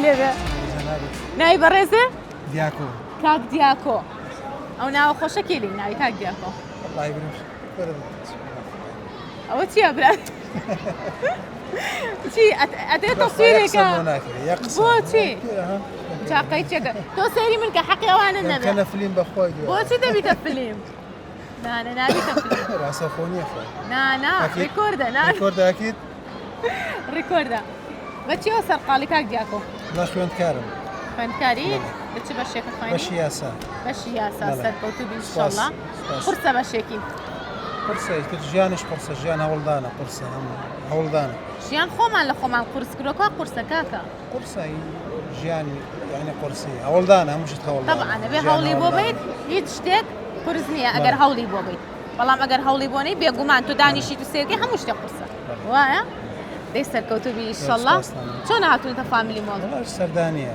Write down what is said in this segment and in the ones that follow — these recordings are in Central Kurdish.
لێبێ ناوی بەڕێزێ دیاکۆ کاک دیاکۆ ئەو ناوە خۆشە کێلی ناوی کاک دیاکۆ ئەوە چییە برات چی ئەدێ تەسویرێکە بۆچی چاقەی چێکە تۆ سەیری من کە حەقی ئەوانە نەبێت کەنە فلیم بەخوای بۆچی دەبیتە فلیم نانە نابیتە فلیم ڕاستەخۆنیە خۆ نانا ڕیکۆردە ڕیکۆرداکیت ڕیکۆردە بەچیەوە سەرقاڵی کاک دیاکۆ لا خوێندکارم خوێندکاری بچ بەشێکە خوێنی بەشی یاسا بەشی یاسا سەرکەوتوبی ئینشاءڵڵا قورسە بەشێکی قورسە ژیانش قورسە ژیان هەوڵدانە قورسە هەوڵدانە ژیان خۆمان لە خۆمان قورس کردووە قورسە کاکە قورسە ژیان یعنی قورسی هەوڵدانە هەمووشت هەوڵدانە طبعا بێ هەوڵی بۆ بیت هیچ شتێک قورس نییە ئەگەر هەوڵی بۆ بیت بەڵام ئەگەر هەوڵی بۆ نەی بێگومان تۆ دانیشی تو سێرگی هەموو شتێک قورسە وایە دەی سەرکەوتوبی ئینشاءڵڵا چۆن هاتوونەتە فامیلی مۆڵ سەردانیە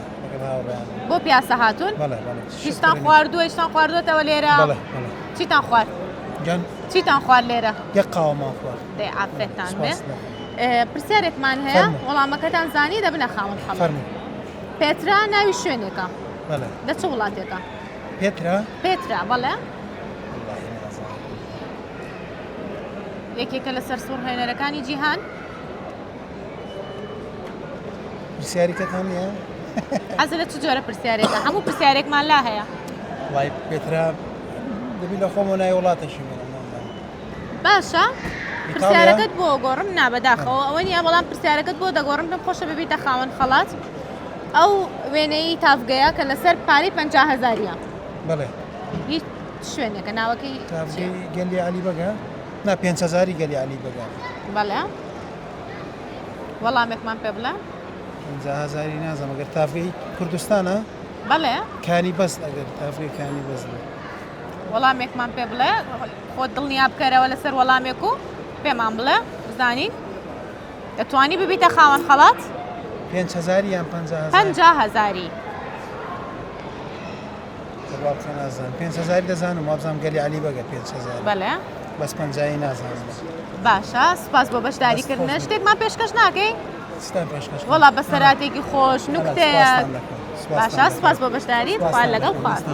بۆ پیاسە هاتوون هیچتان خواردووە هیچتان خواردوێتەوە لێرە چیتان خوارد چیتان خوارد لێرە یەک قاوەمان خوارد دەی ئافرەتتان بێ پرسیارێکمان هەیە وەڵامەکەتان زانی دەبنە خاوەن خەڵک پێترا ناوی شوێنێکە لە چ وڵاتێکە پێترا بەڵێ یەکێکە لە سەر سوور هێنەرەکانی جیهان پرسیاریکەتان نیە حەزە لە چ جۆرە پرسیارێکە هەموو پرسیارێکمان لا هەیە وڵای پێترا دەبی لە خۆمە ناوی وڵاتەشی باشە پرسیارەکەت بۆ گۆڕم نابەداخەوە ئەوە نیە بەڵام پرسیارەکەت بۆ دەگۆڕم پێم خۆشە ببیتە خاوەن خەڵات ئەو وێنەی تافگەیە کە لەسەر پارەی 50,000 بەڵێ هیچ شوێنێکە ناوەکەی گەلی علی بەگە نا 5,000 گەلی علی بەگە بەڵێ وەڵامێکمان پێ بڵێ 50,000 نازەم ئەگەر تافگەی کوردستانە بەڵێ کانی بەست ئەگەر تافگەی کانی بەست وەڵامێکمان پێ بڵێ خۆت دڵنیا بکەرەوە لەسەر وەڵامێک و پێمان بڵێ بزانین دەتوانی ببیتە خاوەن خەڵات 5,000 یان 50,000 نازانم 5,000 دەزانم وابزانم گەلی علی بەگە 5,000 بەڵێ بەس 50 نازانم باشە سوپاس بۆ بەشداریکردنە شتێکمان پێشکەش ناکەی پێشکەش وەڵا بەسەراتێکی خۆش نوکتەیە باشە سوپاس بۆ بەشداریت خوار لەگەڵ خواست